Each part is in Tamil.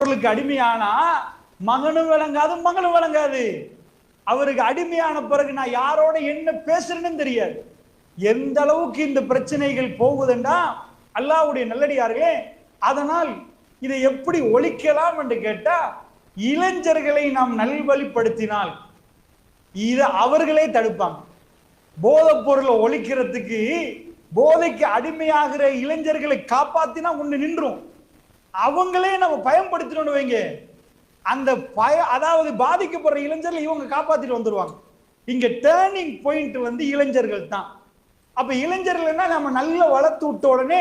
அவர்களுக்கு அடிமையானா மகனும் விளங்காது மகளும் விளங்காது. அவருக்கு அடிமையான பிறகு நான் யாரோட என்ன பேசுறேன்னு தெரியாது. எந்த அளவுக்கு இந்த பிரச்சனைகள் போகுதுன்னா அல்லாஹ்வுடைய நல்லடியார்களே, அதனால் இதை எப்படி ஒழிக்கலாம் என்று கேட்டா, இளைஞர்களை நாம் நல்வழிப்படுத்தினால் இதை அவர்களே தடுப்பாங்க. போதைப் பொருளை ஒழிக்கிறதுக்கு போதைக்கு அடிமையாகிற இளைஞர்களை காப்பாத்தினா ஒண்ணு நின்றும். அவங்களே நம்ம பயன்படுத்தினோம் வைங்க, அந்த அதாவது பாதிக்கப்படுற இளைஞர்கள் இவங்க காப்பாத்திட்டு வந்துருவாங்க. இங்க டேர்னிங் பாயிண்ட் வந்து இளைஞர்கள் தான். அப்ப இளைஞர்கள்னா நம்ம நல்லா வளர்த்து விட்ட உடனே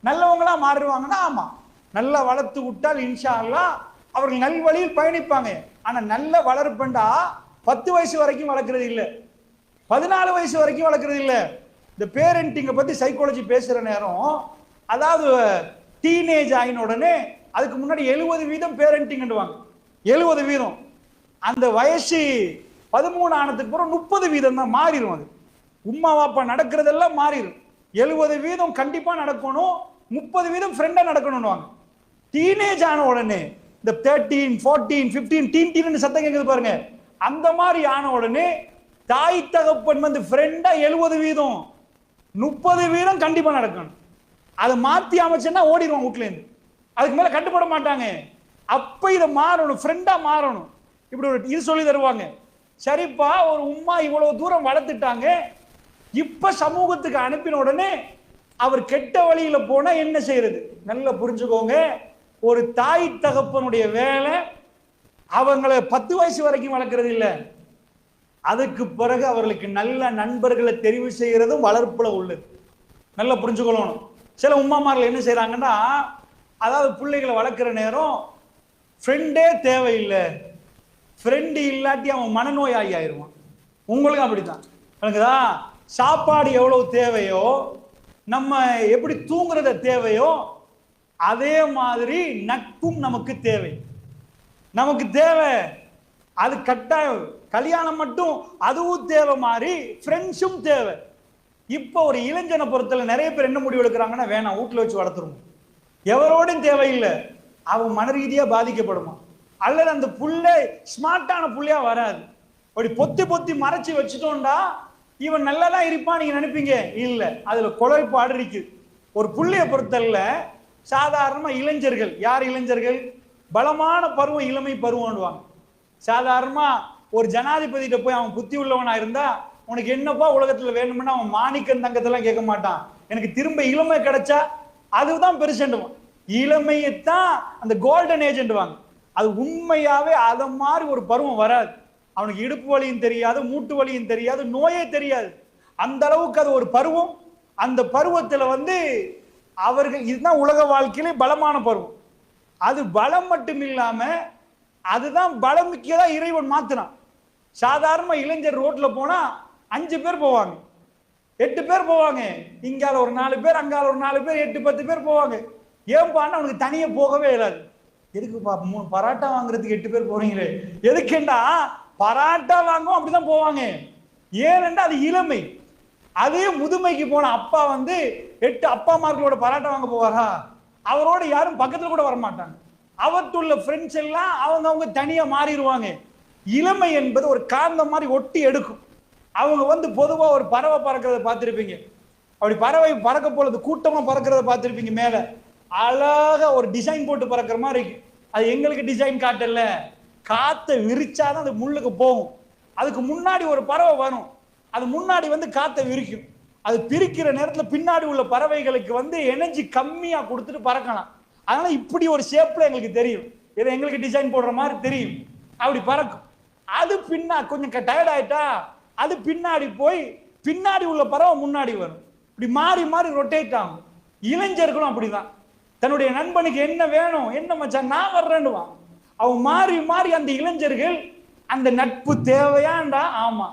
நல்லவங்களா மாறுவாங்கன்னா, ஆமா, நல்லா வளர்த்து விட்டால் இன்ஷா அல்லாஹ் அவர்கள் நல்வழியில் பயணிப்பாங்க. ஆனா நல்ல வளர்ப்பண்டா 10 வயசு வரைக்கும் வளர்க்கறது இல்ல, 14 வயசு வரைக்கும் வளர்க்கறது இல்ல. இந்த பேரண்டிங்க பத்தி சைக்காலஜி பேசுற நேரம், அதாவது டீனேஜ் ஆயின உடனே அதுக்கு முன்னாடி 70% பேரண்டிங்வாங்க. 70%. அந்த வயசு 13 ஆனதுக்கு அப்புறம் 30% தான் மாறிடும். அது உம்மா வாப்பா நடக்கிறதெல்லாம் மாறிடும். 70% கண்டிப்பா நடக்கணும், 30% ஃப்ரெண்டா நடக்கணும்னுவாங்க. டீனேஜ் ஆன உடனே இந்த 13, 14, 15 டீன் சத்தம் கேட்குது பாருங்க, அந்த மாதிரி ஆன உடனே தாய் தகப்பன் வந்து ஃப்ரெண்டா 70%, 30% கண்டிப்பா நடக்கணும். அதை மாத்தி அமைச்சேன்னா ஓடிடுவான் வீட்டுல இருந்து, அதுக்கு மேல கட்டுப்பட மாட்டாங்க. அப்ப இதை மாறணும், ஃப்ரெண்டா மாறணும். இப்படி ஒரு இது சொல்லி தருவாங்க. சரிப்பா, ஒரு உம்மா இவ்வளவு தூரம் வளர்த்துட்டாங்க, இப்ப சமூகத்துக்கு அனுப்பின உடனே அவர் கெட்ட வழியில போனா என்ன செய்யறது? நல்லா புரிஞ்சுக்கோங்க. ஒரு தாய் தகப்பனுடைய வேலை அவங்களை 10 வயசு வரைக்கும் வளர்க்கறது இல்லை, அதுக்கு பிறகு அவர்களுக்கு நல்ல நண்பர்களை தெரிவு செய்யறதும் வளர்ப்புல உள்ளது. நல்லா புரிஞ்சுக்கணும். சில உம்மாமார்கள் என்ன செய்யறாங்கன்னா, அதாவது பிள்ளைகளை வளர்க்கிற நேரம் ஃப்ரெண்டே தேவையில்லை, ஃப்ரெண்டு இல்லாட்டி அவன் மனநோயாகி ஆயிடுவான். உங்களுக்கு அப்படித்தான் எனக்குதா? சாப்பாடு எவ்வளவு தேவையோ, நம்ம எப்படி தூங்குறத தேவையோ, அதே மாதிரி நட்பும் நமக்கு தேவை. நமக்கு தேவை, அது கட்டாயம். கல்யாணம் மட்டும் அதுவும் தேவை மாதிரி ஃப்ரெண்ட்ஸும் தேவை. இப்போ ஒரு இளைஞனை பொறுத்தல நிறைய பேர் என்ன முடிவு எடுக்கிறாங்கன்னா, வேணாம் வீட்டுல வச்சு வளர்த்துருவோம், எவரோடும் தேவையில்லை, அவன் மன ரீதியா பாதிக்கப்படுமா, அல்லது அந்த புள்ள ஸ்மார்ட்டான புள்ளையா வராது. அப்படி பொத்தி பொத்தி மறைச்சு வச்சுட்டோம்டா இவன் நல்லதான் இருப்பான் நீங்க நினைப்பீங்க, இல்ல, அதுல குறைபாடு இருக்கு. ஒரு புள்ளைய பொறுத்தல சாதாரணமா இளைஞர்கள், யார் இளைஞர்கள், பலமான பருவம் இளமை பருவம்வாங்க. சாதாரணமா ஒரு ஜனாதிபதிட்ட போய் அவன் புத்தி உள்ளவனா இருந்தா, உனக்கு என்னப்பா உலகத்துல வேணும்னா அவன் மாணிக்கம் தங்கத்தெல்லாம் கேட்க மாட்டான், எனக்கு திரும்ப இளமை கிடைச்சா அதுதான் பெருசுண்டுவான். இளமையத்தான் அந்த கோல்டன் ஏஜ்வாங்க. அது உண்மையாவே அத மாதிரி ஒரு பருவம் வராது. அவனுக்கு இடுப்பு வலியும் தெரியாது, மூட்டு வலியும் தெரியாது, நோயே தெரியாது. அந்த அளவுக்கு அது ஒரு பருவம். அந்த பருவத்துல வந்து அவர்கள், இதுதான் உலக வாழ்க்கையிலே பலமான பருவம். அது பலம் மட்டும் இல்லாம அதுதான் பலம் மிக்கதா இறைவன் மாத்தினான். சாதாரண இளைஞர் ரோட்ல போனா 5 பேர் போவாங்க, 8 பேர் போவாங்க, இங்கால ஒரு 4 பேர், அங்கால ஒரு 4 பேர், 8, 10 பேர் போவாங்க. ஏன்பான்னு அவனுக்கு தனியா போகவே இயலாது. எதுக்கு 3 பராட்டா வாங்குறதுக்கு 8 பேர் போறீங்களே, எதுக்குண்டா பராட்டா வாங்கும் அப்படிதான் போவாங்க. ஏனென்றா அது இளமை. அதே முதுமைக்கு போன அப்பா வந்து 8 அப்பா அம்மார்களோட பராட்டா வாங்க போவாரா? அவரோட யாரும் பக்கத்துல கூட வரமாட்டாங்க. அவற்றுள்ள ஃப்ரெண்ட்ஸ் எல்லாம் அவங்க தனியா மாறிடுவாங்க. இளமை என்பது ஒரு காந்தம் மாதிரி ஒட்டி எடுக்கும். அவங்க வந்து பொதுவா ஒரு பறவை பறக்கிறத பார்த்திருப்பீங்க. அப்படி பறவை பறக்க போறது கூட்டமா பறக்கிறத பார்த்திருப்பீங்க. மேல அழகா ஒரு டிசைன் போட்டு பறக்கிற மாதிரி இருக்கு. அது எங்களுக்கு டிசைன் காட்டல, காத்தை விரிச்சாதான் அது முள்ளுக்கு போகும். அதுக்கு முன்னாடி ஒரு பறவை வரும், அது முன்னாடி வந்து காத்தை விரிக்கும். அது பிரிக்கிற நேரத்துல பின்னாடி உள்ள பறவைகளுக்கு வந்து எனர்ஜி கம்மியா கொடுத்துட்டு பறக்கலாம். அதனால இப்படி ஒரு ஷேப்ல எங்களுக்கு தெரியும், இதை எங்களுக்கு டிசைன் போடுற மாதிரி தெரியும். அப்படி பறக்கும். அது பின்னா கொஞ்சம் டயர்ட் ஆயிட்டா அது பின்னாடி போய் பின்னாடி உள்ள பறவை முன்னாடி வரும். இப்படி மாறி மாறி ரொட்டேட் ஆகும். இளைஞர்களும் அப்படிதான். தன்னுடைய நண்பனுக்கு என்ன வேணும், என்ன மச்சான் நான் வர்றேன்னுவான். அவன் மாறி மாறி அந்த இளைஞர்கள், அந்த நட்பு தேவையாண்டா, ஆமா.